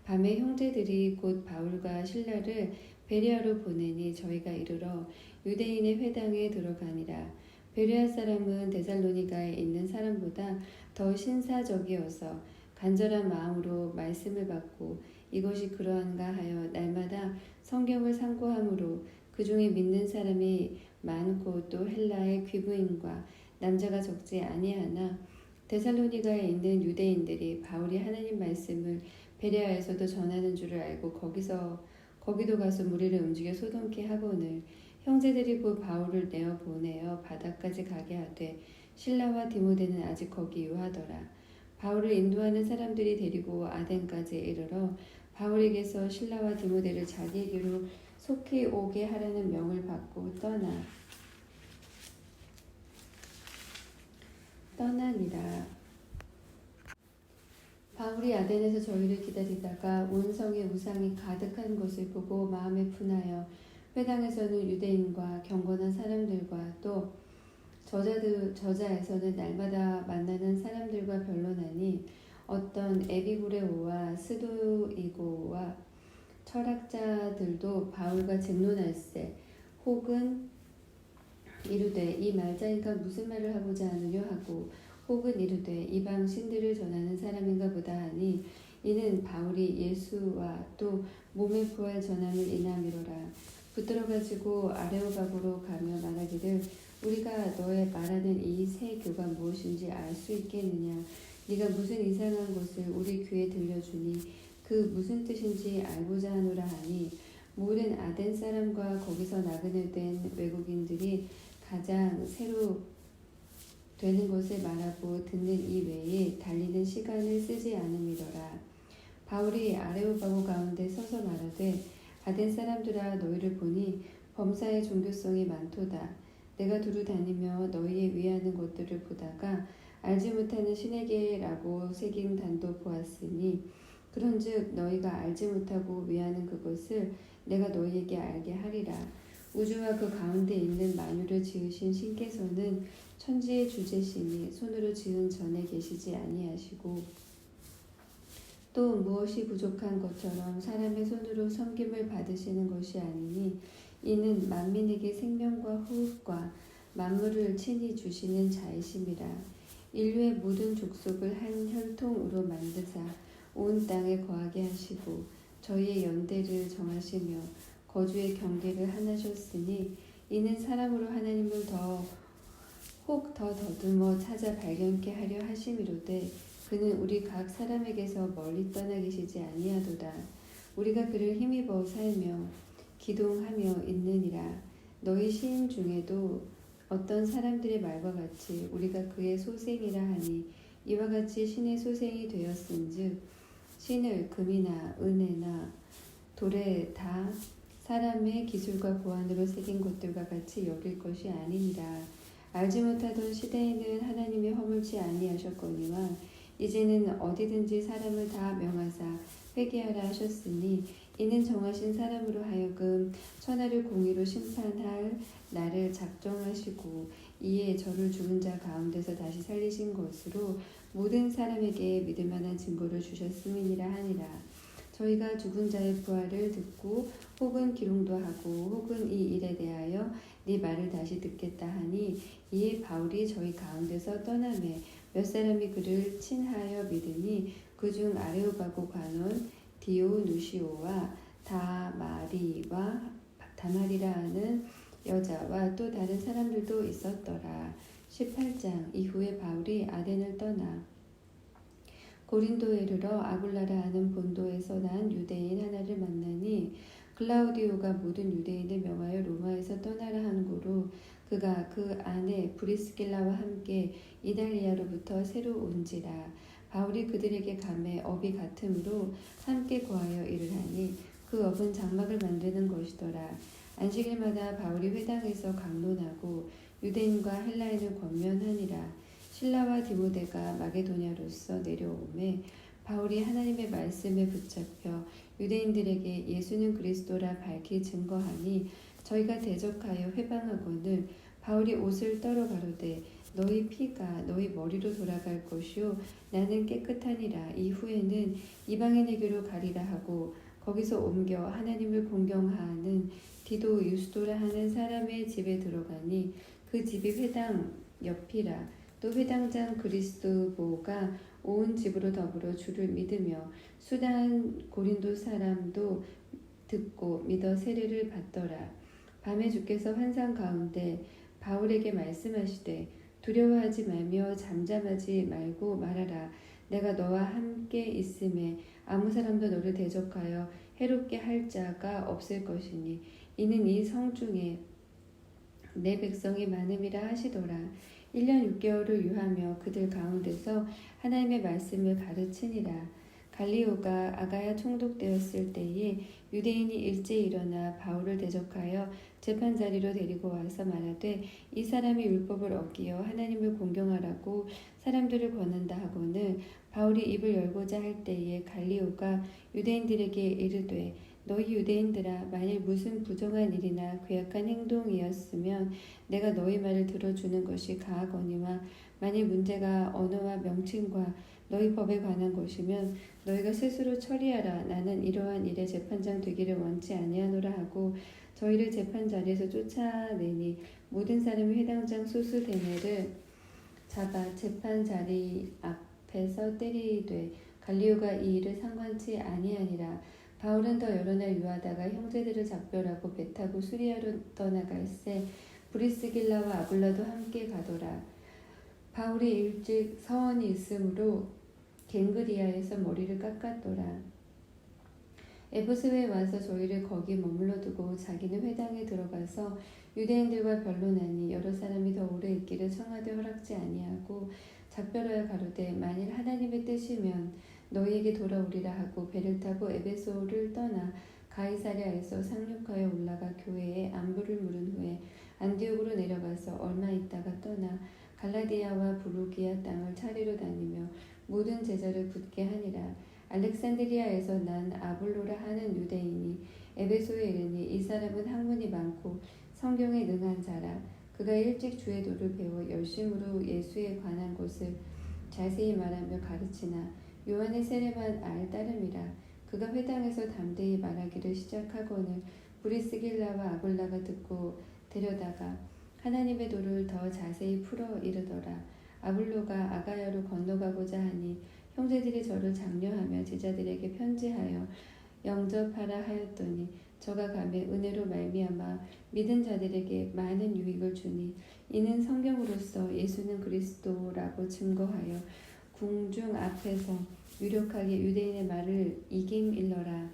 밤에 형제들이 곧 바울과 실라를 베레아로 보내니 저희가 이르러 유대인의 회당에 들어가니라. 베레아 사람은 데살로니가에 있는 사람보다 더 신사적이어서 간절한 마음으로 말씀을 받고 이것이 그러한가 하여 날마다 성경을 상고함으로 그 중에 믿는 사람이 많고 또 헬라의 귀부인과 남자가 적지 아니하나 데살로니가에 있는 유대인들이 바울이 하나님 말씀을 베레아에서도 전하는 줄을 알고 거기도 가서 무리를 움직여 소동케 하거늘 형제들이 곧 바울을 내어 보내어 바다까지 가게 하되 실라와 디모데는 아직 거기 유하더라. 바울을 인도하는 사람들이 데리고 아덴까지 이르러 바울에게서 실라와 디모데를 자기에게로 속히 오게 하라는 명을 받고 떠나니라. 바울이 아덴에서 저희를 기다리다가 온 성에 우상이 가득한 것을 보고 마음에 분하여 회당에서는 유대인과 경건한 사람들과 또 저자에서는 날마다 만나는 사람들과 변론하니 어떤 에비구레오와 스도이고와 철학자들도 바울과 쟁론할세 혹은 이르되 이 말자이가 무슨 말을 하고자 하느냐 하고 혹은 이르되 이방 신들을 전하는 사람인가 보다 하니 이는 바울이 예수와 또 몸의 부활 전함을 인함이로라. 붙들어 가지고 아레오가고로 가며 말하기를 우리가 너의 말하는 이 새 교가 무엇인지 알 수 있겠느냐. 네가 무슨 이상한 것을 우리 귀에 들려주니 그 무슨 뜻인지 알고자 하노라 하니 모든 아덴 사람과 거기서 나그네 된 외국인들이 가장 새로 되는 것을 말하고 듣는 이 외에 달리는 시간을 쓰지 않음이더라. 바울이 아레오가고 가운데 서서 말하되 아덴 사람들아 너희를 보니 범사의 종교성이 많도다. 내가 두루 다니며 너희에 위하는 것들을 보다가 알지 못하는 신에게라고 새긴 단도 보았으니 그런즉 너희가 알지 못하고 위하는 그것을 내가 너희에게 알게 하리라. 우주와 그 가운데 있는 만유를 지으신 신께서는 천지의 주제시니 손으로 지은 전에 계시지 아니하시고 또 무엇이 부족한 것처럼 사람의 손으로 섬김을 받으시는 것이 아니니 이는 만민에게 생명과 호흡과 만물을 친히 주시는 자이심이라. 인류의 모든 족속을 한 혈통으로 만드사 온 땅에 거하게 하시고 저희의 연대를 정하시며 거주의 경계를 하나셨으니 이는 사람으로 하나님을 혹 더 더듬어 찾아 발견케 하려 하심이로되 그는 우리 각 사람에게서 멀리 떠나 계시지 아니하도다. 우리가 그를 힘입어 살며 기동하며 있느니라. 너희 시인 중에도 어떤 사람들의 말과 같이 우리가 그의 소생이라 하니 이와 같이 신의 소생이 되었은즉 신을 금이나 은혜나 돌에 다 사람의 기술과 고안으로 새긴 것들과 같이 여길 것이 아니니라. 알지 못하던 시대에는 하나님이 허물지 아니하셨거니와 이제는 어디든지 사람을 다 명하사 회개하라 하셨으니 이는 정하신 사람으로 하여금 천하를 공의로 심판할 날을 작정하시고 이에 저를 죽은 자 가운데서 다시 살리신 것으로 모든 사람에게 믿을 만한 증거를 주셨음이니라 하니라. 저희가 죽은 자의 부활을 듣고 혹은 기롱도 하고 혹은 이 일에 대하여 네 말을 다시 듣겠다 하니 이에 바울이 저희 가운데서 떠나매 몇 사람이 그를 친하여 믿으니 그중 아레오바고 관원 디오누시오와 다마리라 하는 여자와 또 다른 사람들도 있었더라. 18장. 이후에 바울이 아덴을 떠나 고린도에 이르러 아굴라라 하는 본도에서 난 유대인 하나를 만나니 글라우디오가 모든 유대인을 명하여 로마에서 떠나라 하는 고로 그가 그 아내 브리스길라와 함께 이달리아로부터 새로 온지라. 바울이 그들에게 감해 업이 같으므로 함께 거하여 일을 하니 그 업은 장막을 만드는 것이더라. 안식일마다 바울이 회당에서 강론하고 유대인과 헬라인을 권면하니라. 실라와 디모데가 마게도냐로서 내려오매 바울이 하나님의 말씀에 붙잡혀 유대인들에게 예수는 그리스도라 밝히 증거하니 저희가 대적하여 회방하거늘 바울이 옷을 떨어 가로되 너희 피가 너희 머리로 돌아갈 것이요 나는 깨끗하니라. 이후에는 이방인에게로 가리라 하고 거기서 옮겨 하나님을 공경하는 디도 유스도라 하는 사람의 집에 들어가니 그 집이 회당 옆이라. 또 회당장 그리스도보가 온 집으로 더불어 주를 믿으며 수단 고린도 사람도 듣고 믿어 세례를 받더라. 밤에 주께서 환상 가운데 바울에게 말씀하시되 두려워하지 말며 잠잠하지 말고 말하라. 내가 너와 함께 있음에 아무 사람도 너를 대적하여 해롭게 할 자가 없을 것이니 이는 이 성 중에 내 백성이 많음이라 하시더라. 1년 6개월을 유하며 그들 가운데서 하나님의 말씀을 가르치니라. 갈리오가 아가야 총독되었을 때에 유대인이 일제히 일어나 바울을 대적하여 재판자리로 데리고 와서 말하되 이 사람이 율법을 어기어 하나님을 공경하라고 사람들을 권한다 하고는 바울이 입을 열고자 할 때에 갈리오가 유대인들에게 이르되 너희 유대인들아 만일 무슨 부정한 일이나 괴악한 행동이었으면 내가 너희 말을 들어주는 것이 가하거니와 만일 문제가 언어와 명칭과 너희 법에 관한 것이면 너희가 스스로 처리하라. 나는 이러한 일에 재판장 되기를 원치 아니하노라 하고 저희를 재판자리에서 쫓아내니 모든 사람이 회당장 소수대네를 잡아 재판자리 앞에서 때리되 갈리오가 이 일을 상관치 아니하니라. 바울은 더 여러 날 유하다가 형제들을 작별하고 배 타고 수리아로 떠나갈새 브리스길라와 아굴라도 함께 가더라. 바울이 일찍 서원이 있으므로 갱그리아에서 머리를 깎았더라. 에베소에 와서 저희를 거기 머물러 두고 자기는 회당에 들어가서 유대인들과 변론하니 여러 사람이 더 오래 있기를 청하되 허락지 아니하고 작별하여 가로되 만일 하나님의 뜻이면 너희에게 돌아오리라 하고 배를 타고 에베소를 떠나 가이사랴에서 상륙하여 올라가 교회에 안부를 물은 후에 안디옥으로 내려가서 얼마 있다가 떠나 갈라디아와 부르기아 땅을 차례로 다니며 모든 제자를 붙게 하니라. 알렉산드리아에서 난 아볼로라 하는 유대인이 에베소에 이르니 이 사람은 학문이 많고 성경에 능한 자라. 그가 일찍 주의 도를 배워 열심으로 예수에 관한 것을 자세히 말하며 가르치나 요한의 세례만 알 따름이라. 그가 회당에서 담대히 말하기를 시작하고는 브리스길라와 아굴라가 듣고 데려다가 하나님의 도를 더 자세히 풀어 이르더라. 아볼로가 아가야로 건너가고자 하니 형제들이 저를 장려하며 제자들에게 편지하여 영접하라 하였더니 저가 가매 은혜로 말미암아 믿은 자들에게 많은 유익을 주니 이는 성경으로서 예수는 그리스도라고 증거하여 궁중 앞에서 유력하게 유대인의 말을 이김일러라.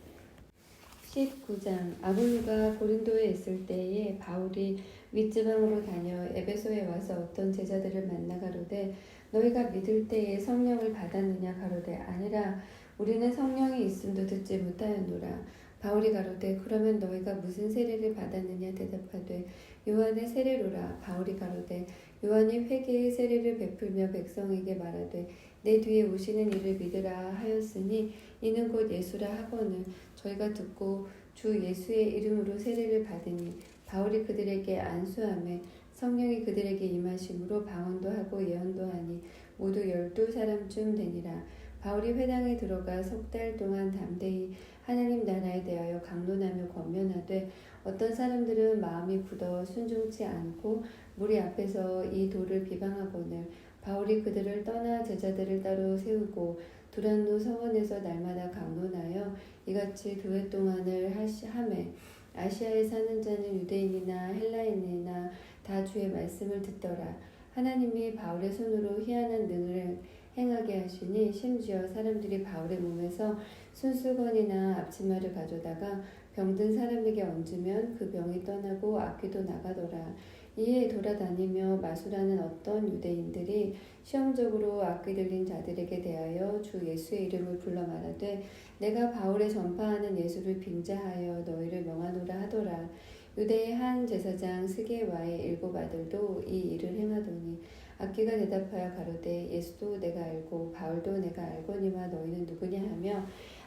19장. 아볼로가 고린도에 있을 때에 바울이 윗지방으로 다녀 에베소에 와서 어떤 제자들을 만나 가로되 너희가 믿을 때에 성령을 받았느냐 가로되 아니라 우리는 성령이 있음도 듣지 못하였노라. 바울이 가로되 그러면 너희가 무슨 세례를 받았느냐 대답하되 요한의 세례로라. 바울이 가로되 요한이 회개의 세례를 베풀며 백성에게 말하되 내 뒤에 오시는 이를 믿으라 하였으니 이는 곧 예수라 하거늘 저희가 듣고 주 예수의 이름으로 세례를 받으니 바울이 그들에게 안수하며 성령이 그들에게 임하심으로 방언도 하고 예언도 하니 모두 12사람쯤 되니라. 바울이 회당에 들어가 석 달 동안 담대히 하나님 나라에 대하여 강론하며 권면하되 어떤 사람들은 마음이 굳어 순종치 않고 무리 앞에서 이 도를 비방하거늘 바울이 그들을 떠나 제자들을 따로 세우고 두란노 서원에서 날마다 강론하여 이같이 교회 동안을 하매 아시아에 사는 자는 유대인이나 헬라인이나 다 주의 말씀을 듣더라. 하나님이 바울의 손으로 희한한 능을 행하게 하시니 심지어 사람들이 바울의 몸에서 순수건이나 앞치마를 가져다가 병든 사람에게 얹으면 그 병이 떠나고 악귀도 나가더라. 이에 돌아다니며 마술하는 어떤 유대인들이 시험적으로 악귀 들린 자들에게 대하여 주 예수의 이름을 불러 말하되 내가 바울의 전파하는 예수를 빙자하여 너희를 명하노라 하더라. 유대의 한 제사장 스게와의 7 아들도 이 일을 행하더니 악귀가 대답하여 가로되 예수도 내가 알고 바울도 내가 알거니와 너희는 누구냐 하며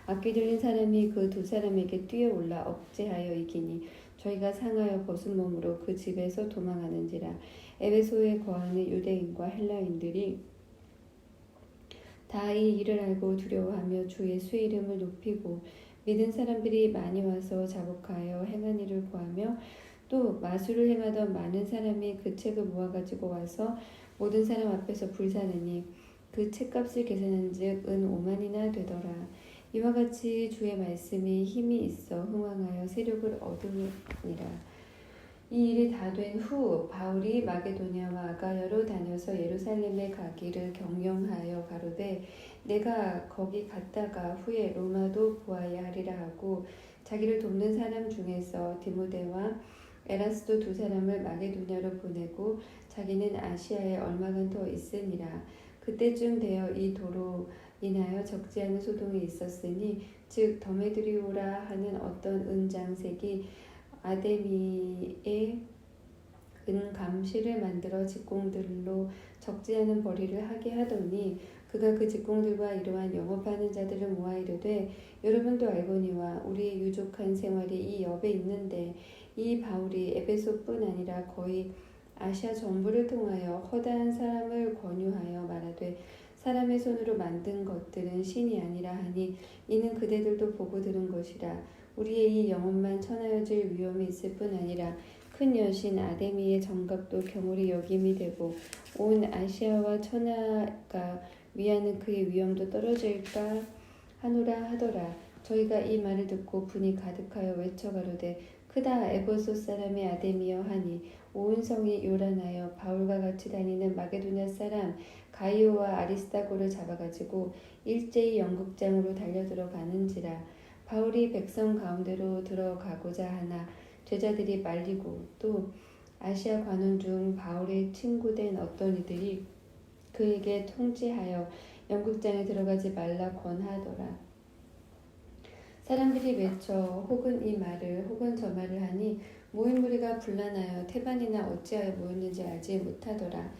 악귀 들린 사람이 그 2 사람에게 뛰어올라 억제하여 이기니 저희가 상하여 벗은 몸으로 그 집에서 도망하는지라. 에베소에 거하는 유대인과 헬라인들이 다 이 일을 알고 두려워하며 주 예수의 이름을 높이고 믿은 사람들이 많이 와서 자복하여 행한 일을 구하며 또 마술을 행하던 많은 사람이 그 책을 모아가지고 와서 모든 사람 앞에서 불사느니 그 책값을 계산한즉 은 5만이나 되더라. 이와 같이 주의 말씀이 힘이 있어 흥왕하여 세력을 얻으니라. 이 일이 다 된 후 바울이 마게도냐와 아가야로 다녀서 예루살렘에 가기를 경영하여 가로되 내가 거기 갔다가 후에 로마도 보아야 하리라 하고 자기를 돕는 사람 중에서 디모데와 에라스도 2 사람을 마게도냐로 보내고 자기는 아시아에 얼마간 더 있으니라. 그때쯤 되어 이 도로 인하여 적지 않은 소동이 있었으니 즉 더메드리오라 하는 어떤 은장색이 아데미의 은감실을 만들어 직공들로 적지 않은 벌이를 하게 하더니 그가 그 직공들과 이러한 영업하는 자들을 모아 이르되 여러분도 알거니와 우리의 유족한 생활이 이 옆에 있는데 이 바울이 에베소뿐 아니라 거의 아시아 전부를 통하여 허다한 사람을 권유하여 말하되 사람의 손으로 만든 것들은 신이 아니라 하니 이는 그대들도 보고 들은 것이라. 우리의 이 영혼만 천하여질 위험이 있을 뿐 아니라 큰 여신 아데미의 정각도 경홀히 여김이 되고 온 아시아와 천하가 위하는 그의 위엄도 떨어질까 하노라 하더라. 저희가 이 말을 듣고 분이 가득하여 외쳐 가로되 크다 에베소 사람의 아데미여 하니 온 성이 요란하여 바울과 같이 다니는 마게도냐 사람 가이오와 아리스다고를 잡아가지고 일제히 영국장으로 달려들어 가는지라. 바울이 백성 가운데로 들어가고자 하나 제자들이 말리고 또 아시아 관원 중 바울의 친구된 어떤 이들이 그에게 통지하여 영국장에 들어가지 말라 권하더라. 사람들이 외쳐 혹은 이 말을 혹은 저 말을 하니 모인 무리가 분란하여 태반이나 어찌하여 모였는지 알지 못하더라.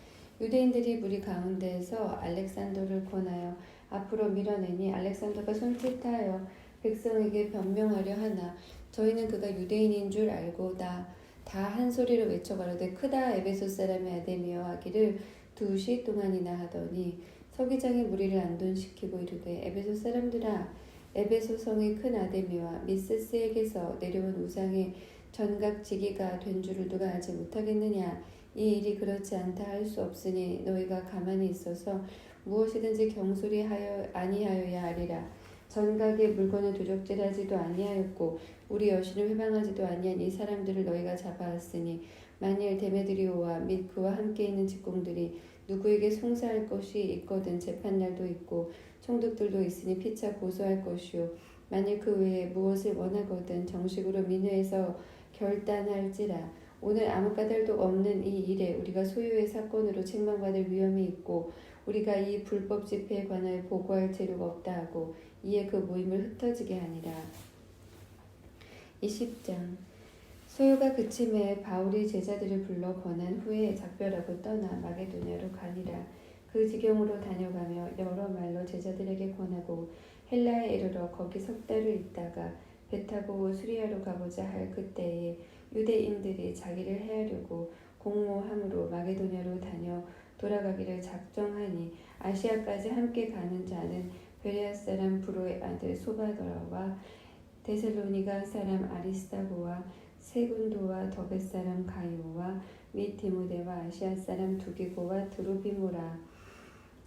유대인들이 무리 가운데에서 알렉산더를 권하여 앞으로 밀어내니 알렉산더가 손짓하여 백성에게 변명하려 하나 저희는 그가 유대인인 줄 알고 다 한 소리로 외쳐 가로되 크다 에베소 사람의 아데미여 하기를 2시 동안이나 하더니 서기장이 무리를 안돈시키고 이르되 에베소 사람들아 에베소 성의 큰 아데미와 미세스에게서 내려온 우상의 전각지기가 된 줄을 누가 알지 못하겠느냐. 이 일이 그렇지 않다 할 수 없으니 너희가 가만히 있어서 무엇이든지 경솔히 아니하여야 하리라. 전각의 물건을 도적질하지도 아니하였고 우리 여신을 회방하지도 아니한 이 사람들을 너희가 잡아왔으니 만일 데메드리오와 및 그와 함께 있는 직공들이 누구에게 송사할 것이 있거든 재판날도 있고 총독들도 있으니 피차 고소할 것이요 만일 그 외에 무엇을 원하거든 정식으로 민회에서 결단할지라. 오늘 아무 까닭도 없는 이 일에 우리가 소유의 사건으로 책망받을 위험이 있고 우리가 이 불법 집회에 관하여 보고할 재료가 없다 하고 이에 그 모임을 흩어지게 하니라. 20장 소요가 그침에 바울이 제자들을 불러 권한 후에 작별하고 떠나 마게도냐로 가니라. 그 지경으로 다녀가며 여러 말로 제자들에게 권하고 헬라에 이르러 거기 3달을 있다가 배 타고 수리아로 가고자 할 그때에 유대인들이 자기를 해하려고 공모함으로 마게도냐로 다녀 돌아가기를 작정하니 아시아까지 함께 가는 자는 베레아 사람 브로의 아들 소바더라와 데살로니가 사람 아리스다고와 세군도와 더베 사람 가이오와 및 디모데와 아시아 사람 두기고와 드로비모라.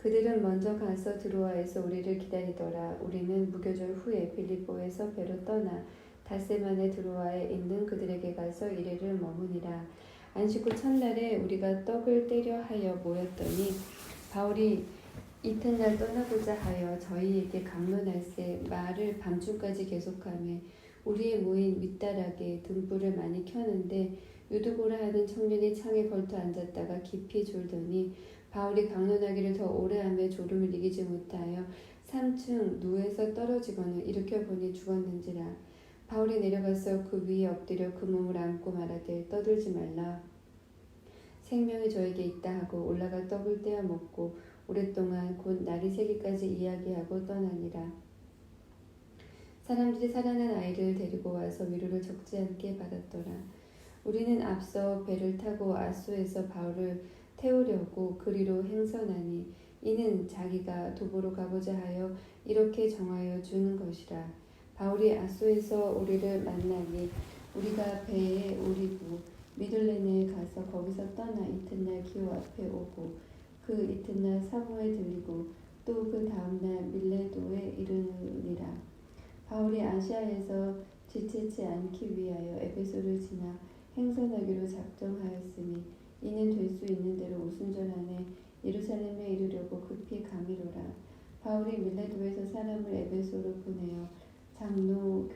그들은 먼저 가서 드로아에서 우리를 기다리더라. 우리는 무교절 후에 빌립보에서 배로 떠나 닷새 만에 드로아에 있는 그들에게 가서 이래를 머무니라. 안식 후 첫날에 우리가 떡을 떼려 하여 모였더니 바울이 이튿날 떠나고자 하여 저희에게 강론할세 말을 밤중까지 계속하며 우리의 모인 윗다락에 등불을 많이 켜는데 유두고라 하는 청년이 창에 걸터 앉았다가 깊이 졸더니 바울이 강론하기를 더 오래 하며 졸음을 이기지 못하여 3층 누에서 떨어지고는 일으켜 보니 죽었는지라. 바울이 내려가서 그 위에 엎드려 그 몸을 안고 말하되 떠들지 말라. 생명이 저에게 있다 하고 올라가 떡을 떼어 먹고 오랫동안 곧 날이 새기까지 이야기하고 떠나니라. 사람들이 살아난 아이를 데리고 와서 위로를 적지 않게 받았더라. 우리는 앞서 배를 타고 아소에서 바울을 태우려고 그리로 행선하니 이는 자기가 도보로 가고자 하여 이렇게 정하여 주는 것이라. 바울이 아소에서 우리를 만나니 우리가 배에 오리고 미들레네에 가서 거기서 떠나 이튿날 기호 앞에 오고 그 이튿날 사모에 들리고 또 그 다음날 밀레도에 이르니라. 바울이 아시아에서 지체치 않기 위하여 에베소를 지나 행선하기로 작정하였으니 이는 될 수 있는 대로 오순절 안에 예루살렘에 이르려고 급히 가미로라. 바울이 밀레도에서 사람을 에베소로 보내어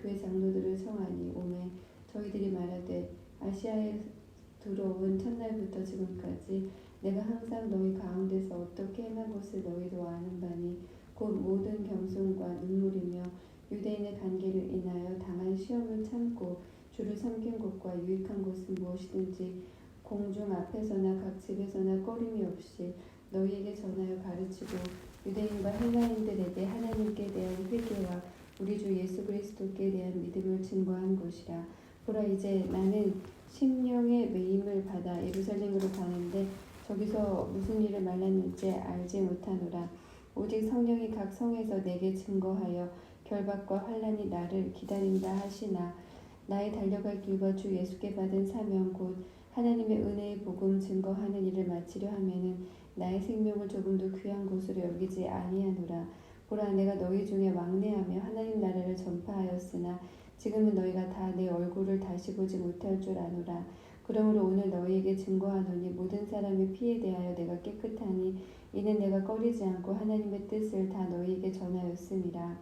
교회 장로들을 청하니 오매 저희들이 말하되 아시아에 들어온 첫날부터 지금까지 내가 항상 너희 가운데서 어떻게 행한 것을 너희도 아는 바니 곧 모든 겸손과 눈물이며 유대인의 관계를 인하여 당한 시험을 참고 주를 섬긴 것과 유익한 것은 무엇이든지 공중 앞에서나 각 집에서나 꺼림이 없이 너희에게 전하여 가르치고 유대인과 헬라인들에게 하나님께 대한 회개와 우리 주 예수 그리스도께 대한 믿음을 증거한 것이라. 보라 이제 나는 심령의 매임을 받아 예루살렘으로 가는데 저기서 무슨 일을 말했는지 알지 못하노라. 오직 성령이 각 성에서 내게 증거하여 결박과 환난이 나를 기다린다 하시나 나의 달려갈 길과 주 예수께 받은 사명 곧 하나님의 은혜의 복음 증거하는 일을 마치려 하면은 나의 생명을 조금도 귀한 것으로 여기지 아니하노라. 보라 내가 너희 중에 왕래하며 하나님 나라를 전파하였으나 지금은 너희가 다 내 얼굴을 다시 보지 못할 줄 아노라. 그러므로 오늘 너희에게 증거하노니 모든 사람의 피에 대하여 내가 깨끗하니 이는 내가 꺼리지 않고 하나님의 뜻을 다 너희에게 전하였음이라.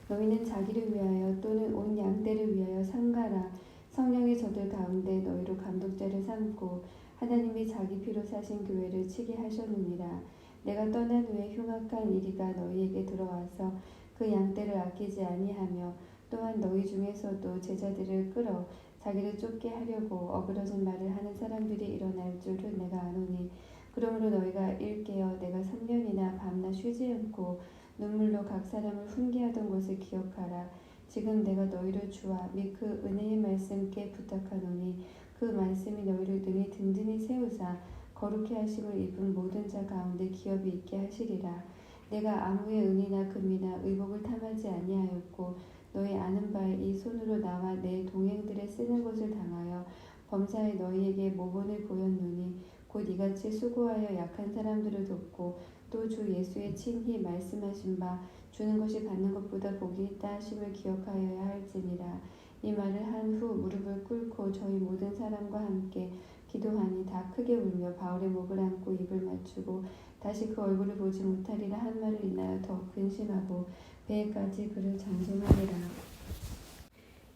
너희는 자기를 위하여 또는 온 양떼를 위하여 상가라. 성령이 저들 가운데 너희로 감독자를 삼고 하나님이 자기 피로 사신 교회를 치게 하셨느니라. 내가 떠난 후에 흉악한 이리가 너희에게 들어와서 그 양떼를 아끼지 아니하며 또한 너희 중에서도 제자들을 끌어 자기를 쫓게 하려고 어그러진 말을 하는 사람들이 일어날 줄을 내가 아노니 그러므로 너희가 일깨어 내가 3년이나 밤낮 쉬지 않고 눈물로 각 사람을 훈계하던 것을 기억하라. 지금 내가 너희를 주와 및 그 은혜의 말씀께 부탁하노니 그 말씀이 너희를 능히 든든히 세우사 거룩해 하심을 입은 모든 자 가운데 기업이 있게 하시리라. 내가 아무의 은이나 금이나 의복을 탐하지 아니하였고 너희 아는 바에 이 손으로 나와 내 동행들의 쓰는 것을 당하여 범사에 너희에게 모본을 보였노니 곧 이같이 수고하여 약한 사람들을 돕고 또 주 예수의 친히 말씀하신 바 주는 것이 받는 것보다 복이 있다 하심을 기억하여야 할지니라. 이 말을 한 후 무릎을 꿇고 저희 모든 사람과 함께 기도하니 다 크게 울며 바울의 목을 안고 입을 맞추고 다시 그 얼굴을 보지 못하리라 한 말을 인하여 더 근심하고 배에까지 그를 장송하니라.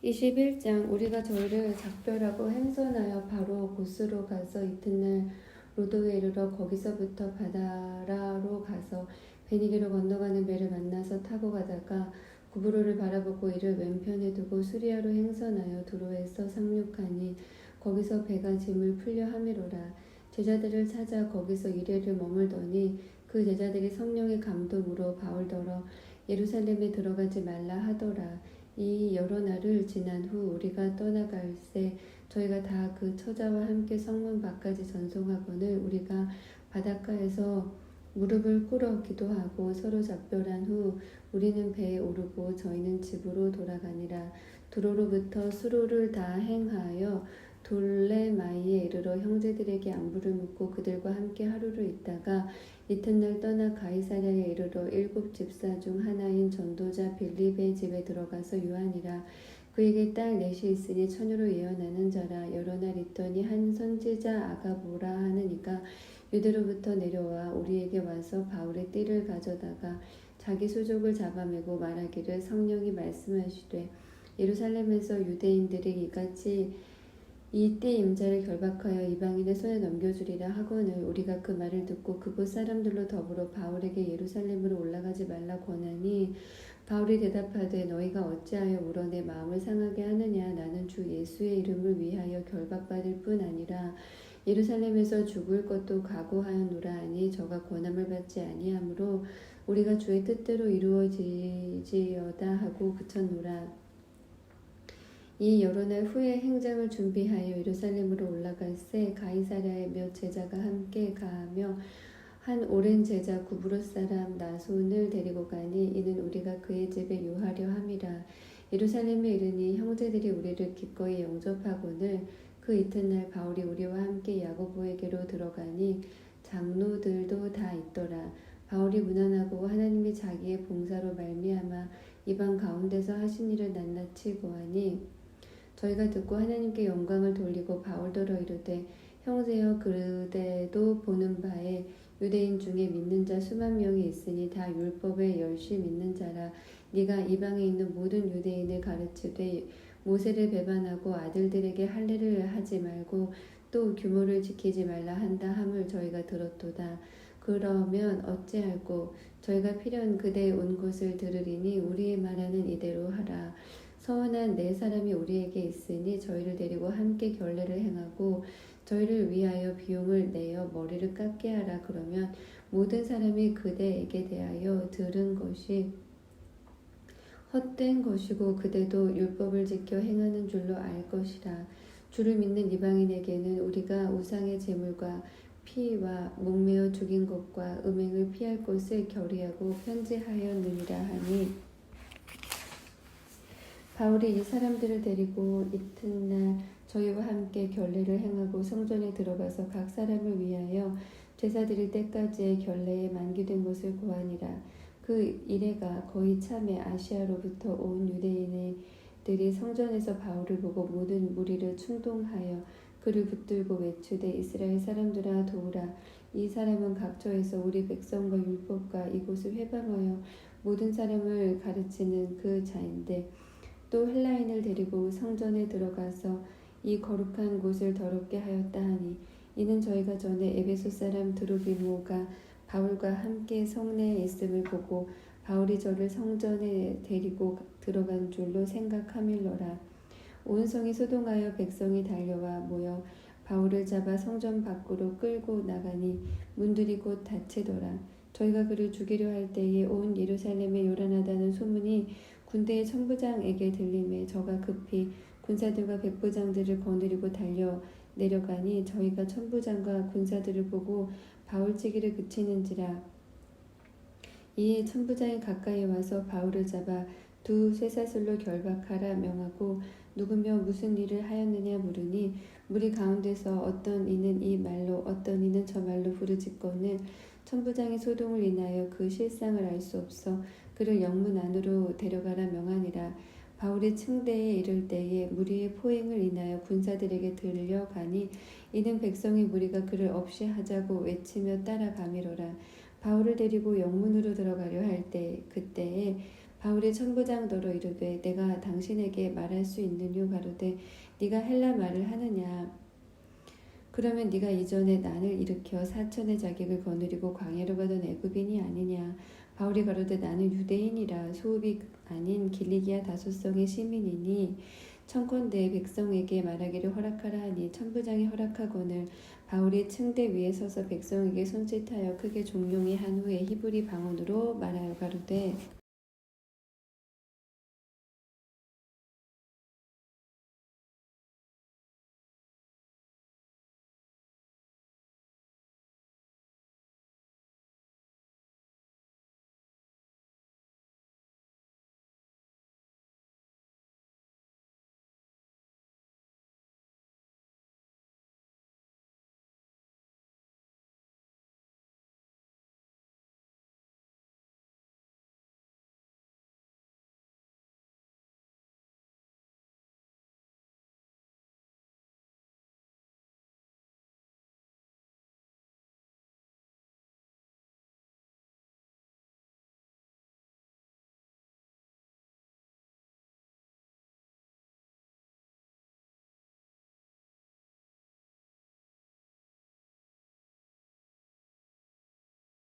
21장 우리가 저희를 작별하고 행선하여 바로 곳으로 가서 이튿날 로도에 이르러 거기서부터 바다라로 가서 베니게로 건너가는 배를 만나서 타고 가다가 구브로를 바라보고 이를 왼편에 두고 수리아로 행선하여 도로에서 상륙하니 거기서 배가 짐을 풀려 하미로라. 제자들을 찾아 거기서 이래를 머물더니 그 제자들이 성령의 감동으로 바울더러 예루살렘에 들어가지 말라 하더라. 이 여러 날을 지난 후 우리가 떠나갈새 저희가 다 그 처자와 함께 성문 밖까지 전송하거늘 우리가 바닷가에서 무릎을 꿇어 기도하고 서로 작별한 후 우리는 배에 오르고 저희는 집으로 돌아가니라. 두로로부터 수로를 다 행하여 돌레마이에 이르러 형제들에게 안부를 묻고 그들과 함께 하루를 있다가 이튿날 떠나 가이사랴에 이르러 7 집사 중 하나인 전도자 빌립의 집에 들어가서 요한이라 그에게 딸 넷이 있으니 처녀로 예언하는 자라. 여러 날 있더니 한 선지자 아가보라 하는 이가 유대로부터 내려와 우리에게 와서 바울의 띠를 가져다가 자기 수족을 잡아매고 말하기를 성령이 말씀하시되 예루살렘에서 유대인들이 이같이 이 띠 임자를 결박하여 이방인의 손에 넘겨주리라 하거늘 우리가 그 말을 듣고 그곳 사람들로 더불어 바울에게 예루살렘으로 올라가지 말라 권하니 바울이 대답하되 너희가 어찌하여 울어 내 마음을 상하게 하느냐. 나는 주 예수의 이름을 위하여 결박받을 뿐 아니라 예루살렘에서 죽을 것도 각오하였노라 하니 저가 권함을 받지 아니하므로 우리가 주의 뜻대로 이루어지지어다 하고 그쳤노라. 이 여러 날 후에 행장을 준비하여 예루살렘으로 올라갈새 가이사랴에 몇 제자가 함께 가하며 한 오랜 제자 구브롯 사람 나손을 데리고 가니 이는 우리가 그의 집에 유하려 함이라. 예루살렘에 이르니 형제들이 우리를 기꺼이 영접하거늘 그 이튿날 바울이 우리와 함께 야고보에게로 들어가니 장로들도 다 있더라. 바울이 무난하고 하나님이 자기의 봉사로 말미암아 이방 가운데서 하신 일을 낱낱이 고하니 저희가 듣고 하나님께 영광을 돌리고 바울더러 이르되 형제여 그대도 보는 바에 유대인 중에 믿는 자 수만 명이 있으니 다 율법에 열심 믿는 자라. 네가 이방에 있는 모든 유대인을 가르치되 모세를 배반하고 아들들에게 할례를 하지 말고 또 규모를 지키지 말라 한다 함을 저희가 들었도다. 그러면 어찌할꼬 저희가 필연 그대의 온 곳을 들으리니 우리의 말하는 이대로 하라. 서원한 네 사람이 우리에게 있으니 저희를 데리고 함께 결례를 행하고 저희를 위하여 비용을 내어 머리를 깎게 하라. 그러면 모든 사람이 그대에게 대하여 들은 것이 헛된 것이고 그대도 율법을 지켜 행하는 줄로 알 것이라. 주를 믿는 이방인에게는 우리가 우상의 제물과 피와 목매어 죽인 것과 음행을 피할 것을 결의하고 편지하였느니라 하니 바울이 이 사람들을 데리고 이튿날 저희와 함께 결례를 행하고 성전에 들어가서 각 사람을 위하여 제사 드릴 때까지의 결례에 만기된 것을 고하니라. 그 이래가 거의 참에 아시아로부터 온 유대인들이 성전에서 바울을 보고 모든 무리를 충동하여 그를 붙들고 외치되 이스라엘 사람들아 도우라. 이 사람은 각처에서 우리 백성과 율법과 이곳을 회방하여 모든 사람을 가르치는 그 자인데 또 헬라인을 데리고 성전에 들어가서 이 거룩한 곳을 더럽게 하였다 하니 이는 저희가 전에 에베소 사람 드로비모가 바울과 함께 성내에 있음을 보고 바울이 저를 성전에 데리고 들어간 줄로 생각함일러라. 온 성이 소동하여 백성이 달려와 모여 바울을 잡아 성전 밖으로 끌고 나가니 문들이 곧 닫히더라. 저희가 그를 죽이려 할 때에 온 예루살렘에 요란하다는 소문이 군대의 천부장에게 들림에 저가 급히 군사들과 백부장들을 거느리고 달려 내려가니 저희가 천부장과 군사들을 보고 바울치기를 그치는지라. 이에 천부장이 가까이 와서 바울을 잡아 두 쇠사슬로 결박하라 명하고 누구며 무슨 일을 하였느냐 물으니 무리 가운데서 어떤 이는 이 말로 어떤 이는 저 말로 부르짖거늘 천부장의 소동을 인하여 그 실상을 알 수 없어 그를 영문 안으로 데려가라 명하니라. 바울이 층대에 이를 때에 무리의 포행을 인하여 군사들에게 들려가니 이는 백성의 무리가 그를 없이 하자고 외치며 따라가미로라. 바울을 데리고 영문으로 들어가려 할 때 그때에 바울이 천부장더러 이르되 내가 당신에게 말할 수 있느뇨 가로되 네가 헬라 말을 하느냐. 그러면 네가 이전에 난을 일으켜 사천의 자객을 거느리고 광야로 가던 애굽인이 아니냐. 바울이 가로되 나는 유대인이라 소읍이 아닌 길리기아 다소성의 시민이니 청컨대 백성에게 말하기를 허락하라 하니 천부장이 허락하거늘 바울이 층대 위에 서서 백성에게 손짓하여 크게 종용이 한 후에 히브리 방언으로 말하여 가로되